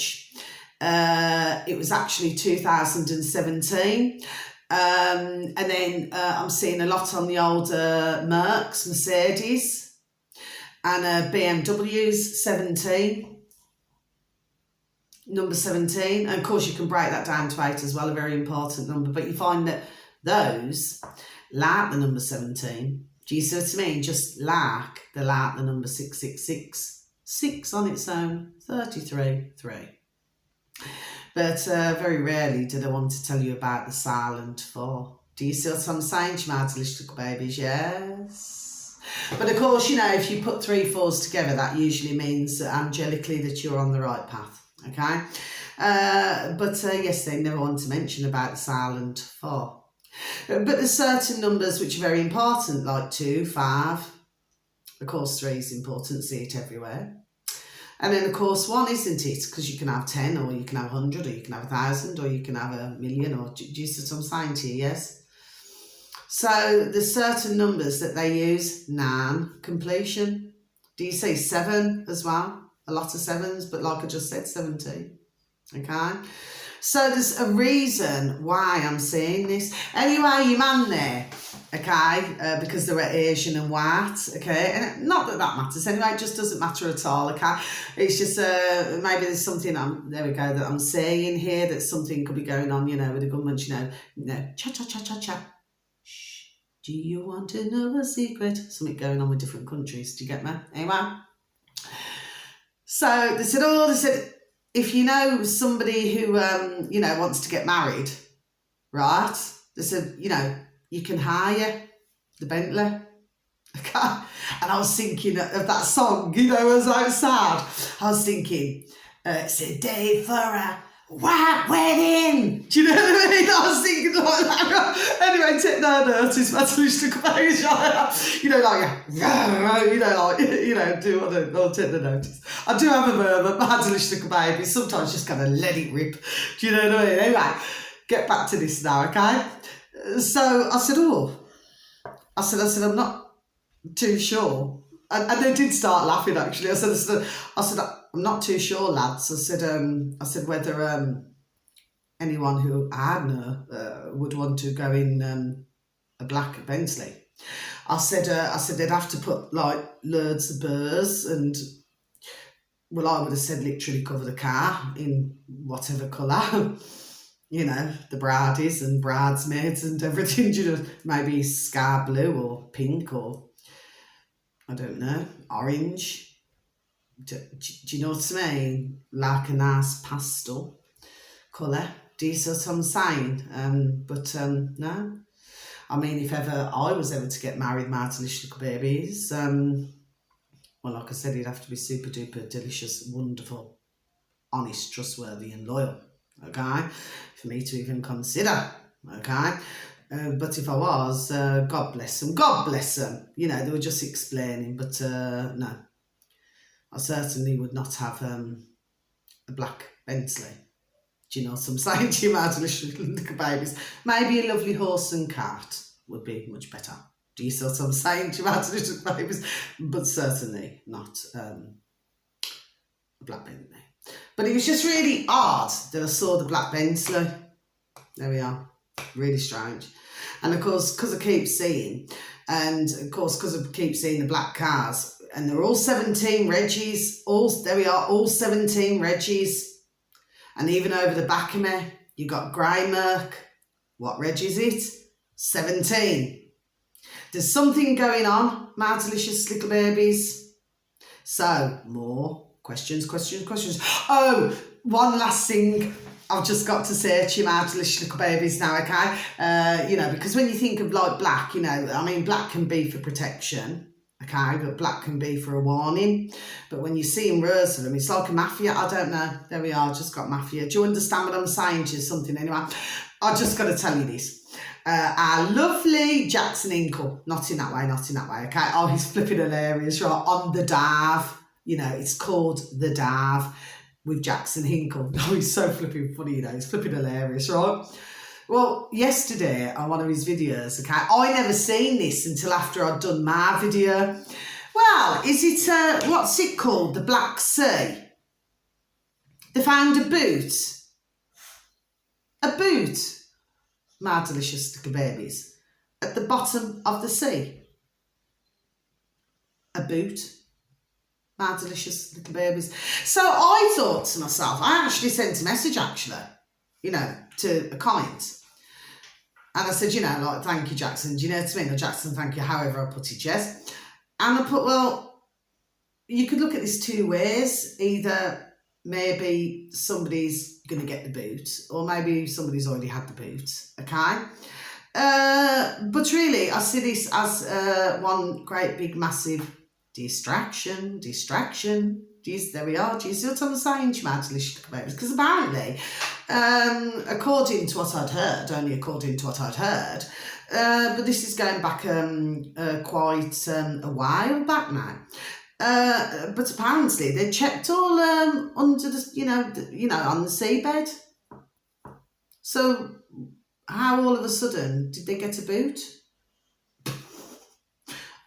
it was actually 2017. And then I'm seeing a lot on the older Mercs, Mercedes, and BMWs, 17. Number 17, and of course you can break that down to 8 as well, a very important number, but you find that those like the number 17. Do you see what I mean? Just like the number 666, 6 on its own, 33, 3. But very rarely do they want to tell you about the silent 4. Do you see what I'm saying, you my delicious little babies? Yes. But of course, if you put 3 4s together, that usually means angelically that you're on the right path. Okay, but yes, they never want to mention about the silent 4. But there's certain numbers which are very important, like 2, 5. Of course, 3 is important, see it everywhere. And then, of course, 1 isn't it, because you can have 10, or you can have 100, or you can have 1,000, or you can have 1,000,000, or do you see what I'm saying to you, yes? So there's certain numbers that they use, 9, completion. Do you say 7 as well? A lot of 7s, but like I just said, 17. Okay? So there's a reason why I'm saying this. Anyway, your man there, okay, because they were Asian and white, okay, and not that matters anyway, it just doesn't matter at all, okay. It's just maybe there's something, there we go, that I'm saying here, that something could be going on, with the government, cha. Shh, do you want to know a secret? Something going on with different countries, do you get me? Anyway. So they said, if you know somebody who, wants to get married, right? They said, you can hire the Bentley. Okay. And I was thinking of that song, as I was sad. I was thinking, it's a day for a white wedding. Do you know what I mean? I was thinking like that. Anyway, take no notice, my delicious little babies. Do what I'll take the notice. I do have a murmur, my delicious little baby. Sometimes just kind of let it rip. Do you know what I mean? Anyway, get back to this now, okay? So I said, I'm not too sure. And they did start laughing, actually. I said, I'm not too sure, lads. I said whether anyone who I know would want to go in a black Bentley. I said they'd have to put like loads of burrs and, well, I would have said literally cover the car in whatever colour, you know, the bradies and bridesmaids and everything, you know, maybe sky blue or pink or, I don't know, orange. Do you know what I mean? Like a nice pastel colour. Do you see what I'm saying? No. I mean, if ever I was ever to get married, my delicious little babies, well, like I said, he'd have to be super duper delicious, wonderful, honest, trustworthy and loyal, okay, for me to even consider, okay. But if I was, God bless them, you know, they were just explaining, but no, I certainly would not have a black Bentley. Do you know what I'm saying to you, my delicious little babies? Maybe a lovely horse and cart would be much better. Do you see what I'm saying to you, my delicious babies? But certainly not a black Bentley. But it was just really odd that I saw the black Bentley. There we are. Really strange. And of course, because I keep seeing, the black cars, and they're all 17 Reggies. There we are, all 17 Reggies. And even over the back of me, you got grey Merc. What reg is it? 17. There's something going on, my delicious little babies. So, more questions. Oh, one last thing I've just got to say to you, my delicious little babies now, okay? You know, because when you think of like black, you know, I mean, black can be for protection. Okay, but black can be for a warning. But when you see in rows of them, it's like a mafia. I don't know. There we are, just got mafia. Do you understand what I'm saying to you? Something anyway. I just got to tell you this. Our lovely Jackson Hinkle. Not in that way, okay? Oh, he's flipping hilarious, right? On the dive. You know, it's called The Dive with Jackson Hinkle. Oh, he's so flipping funny, you know. He's flipping hilarious, right? Well, yesterday on one of his videos, okay, I never seen this until after I'd done my video. Well, is it, what's it called? The Black Sea. They found a boot. A boot, my delicious little babies, at the bottom of the sea. A boot, my delicious little babies. So I thought to myself, I actually sent a message, you know, to a client. And I said, you know, like, thank you, Jackson. Do you know what I mean? Or Jackson, thank you, however I put it, yes. And I put, well, you could look at this two ways. Either maybe somebody's going to get the boot, or maybe somebody's already had the boot, okay? But really, I see this as one great big massive distraction. There we are. Do you see what I'm saying, because apparently, according to what I'd heard, only according to what I'd heard, but this is going back quite a while back now. But apparently they checked all under the, you know, on the seabed. So how all of a sudden did they get a boot?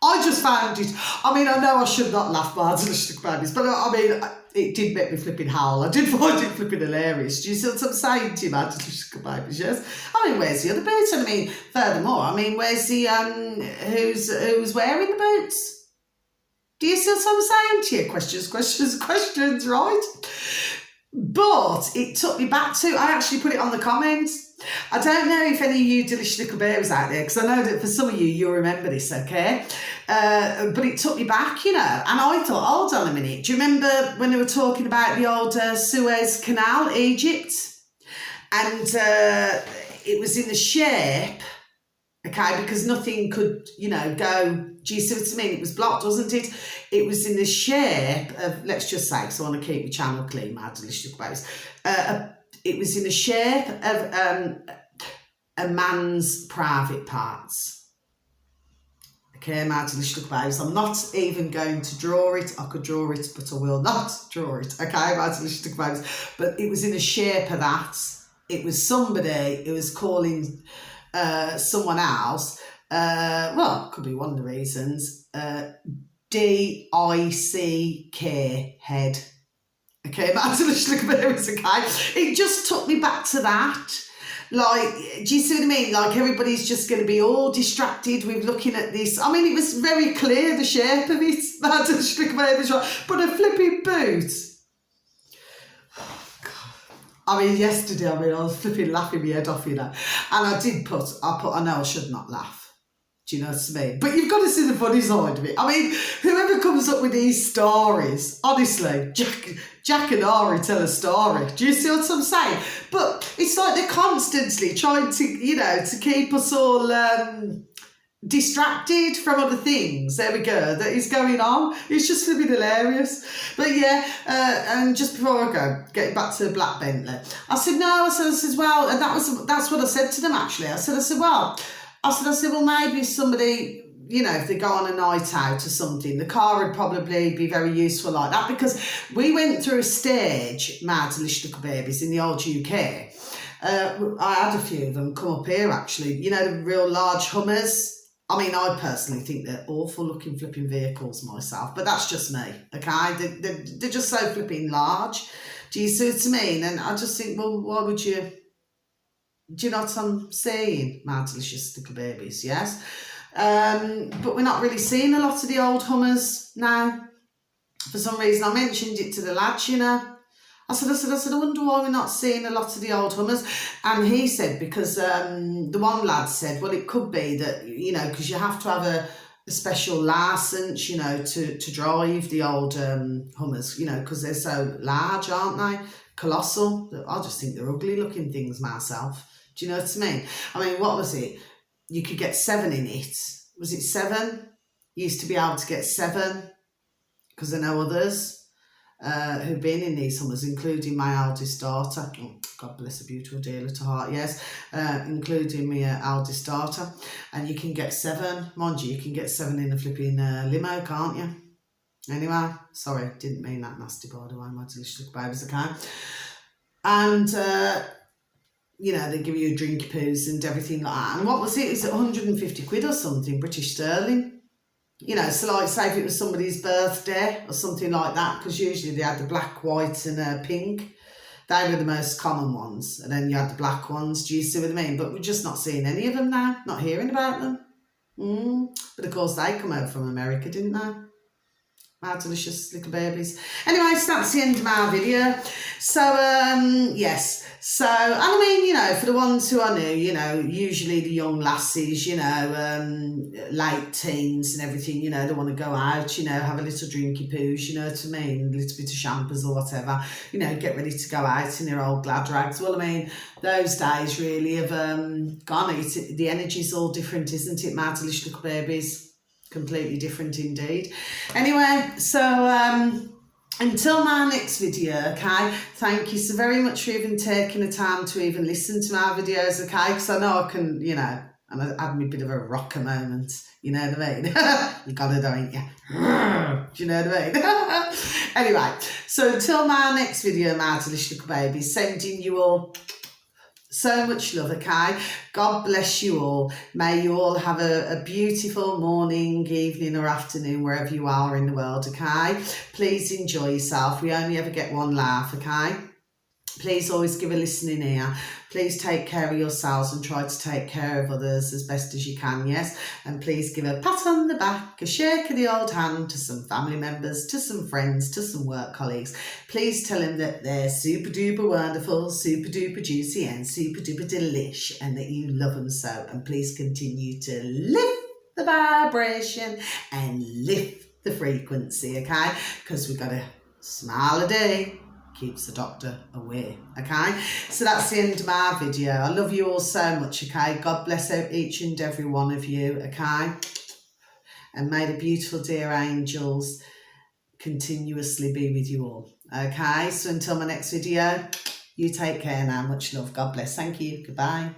I just found it. I mean, I know I should not laugh my delicious babies, but I mean, it did make me flipping howl. I did find it flipping hilarious. Do you see what I'm saying to you, my delicious babies? Yes. I mean, where's the other boots? And I mean, furthermore, I mean, where's the who's wearing the boots? Do you see what I'm saying to you? Questions, right? But it took me back to, I actually put it on the comments. I don't know if any of you delicious little bears out there, because I know that for some of you, you'll remember this, okay? But it took me back, you know, and I thought, hold on a minute. Do you remember when they were talking about the old Suez Canal, Egypt? And it was in the shape, okay, because nothing could, you know, go, do you see what I mean? It was blocked, wasn't it? It was in the shape of, let's just say, because I want to keep my channel clean, my delicious babies. It was in the shape of a man's private parts. Okay, my delicious babies. I'm not even going to draw it. I could draw it, but I will not draw it. Okay, my delicious babies. But it was in the shape of that. It was somebody who was calling someone else. Well, could be one of the reasons. DICK head. Okay, back to the little babies, okay? It just took me back to that. Like, do you see what I mean? Like, everybody's just going to be all distracted with looking at this. I mean, it was very clear, the shape of it. Back to the little babies, but a flipping boot. I mean, yesterday, I was flipping laughing my head off, And I know I should not laugh. Do you know what I mean? But you've got to see the funny side of it. I mean, whoever comes up with these stories, honestly, Jack and Ari tell a story. Do you see what I'm saying? But it's like they're constantly trying to, to keep us all distracted from other things. There we go. That is going on. It's just flipping hilarious. But yeah, and just before I go, getting back to the black Bentley, I said, well, and that's what I said to them actually. I said, well, maybe somebody, if they go on a night out or something, the car would probably be very useful like that, because we went through a stage, mad little babies, in the old UK. I had a few of them come up here actually, the real large Hummers. I mean, I personally think they're awful looking flipping vehicles myself, but that's just me, okay? They're just so flipping large. Do you see what I mean? And I just think, well, why would you... Do you know what I'm saying? My delicious little babies, yes? But we're not really seeing a lot of the old Hummers now. For some reason, I mentioned it to the lads, I said, I wonder why we're not seeing a lot of the old Hummers. And he said, because the one lad said, well, it could be that, because you have to have a special licence, to drive the old Hummers, because they're so large, aren't they? Colossal. I just think they're ugly looking things myself. Do you know what I mean? I mean, what was it? You could get 7 in it. Was it 7? You used to be able to get 7, because I know others who've been in these Hummers, including my eldest daughter. Oh, God bless her beautiful dear little heart, yes. Including my eldest daughter. And you can get 7. Mind you can get 7 in a flipping limo, can't you? Anyway, sorry, didn't mean that nasty, by the way, my delicious little babies, okay? And... they give you drinky poos and everything like that. And what was it? Is it 150 quid or something, British sterling? So like, say if it was somebody's birthday or something like that, because usually they had the black, white and pink. They were the most common ones. And then you had the black ones. Do you see what I mean? But we're just not seeing any of them now. Not hearing about them. But of course, they come over from America, didn't they? My delicious little babies. Anyway, so that's the end of my video. So, yes. So, and I mean, for the ones who are new, usually the young lassies, late teens and everything, they want to go out, have a little drinky poos, you know what I mean? A little bit of champers or whatever, get ready to go out in their old glad rags. Well, I mean, those days really have gone. The energy's all different, isn't it, my delicious little babies? Completely different indeed. Anyway, so until my next video, okay, thank you so very much for even taking the time to even listen to my videos, okay, because I know I can, and I had me a bit of a rocker moment, you know what I mean? You got it, don't you? Do you know what I mean? Anyway, so until my next video, my delicious little baby, sending you all so much love, okay? God bless you all. May you all have a beautiful morning, evening or afternoon, wherever you are in the world, okay? Please enjoy yourself. We only ever get one laugh, okay? Please always give a listening ear. Please take care of yourselves and try to take care of others as best as you can, yes? And please give a pat on the back, a shake of the old hand to some family members, to some friends, to some work colleagues. Please tell them that they're super duper wonderful, super duper juicy and super duper delish, and that you love them so. And please continue to lift the vibration and lift the frequency, okay? Because we've got to smile a day. Keeps the doctor away, okay? So that's the end of my video. I love you all so much, okay? God bless each and every one of you, okay? And may the beautiful dear angels continuously be with you all, okay? So until my next video, you take care now. Much love. God bless. Thank you. Goodbye.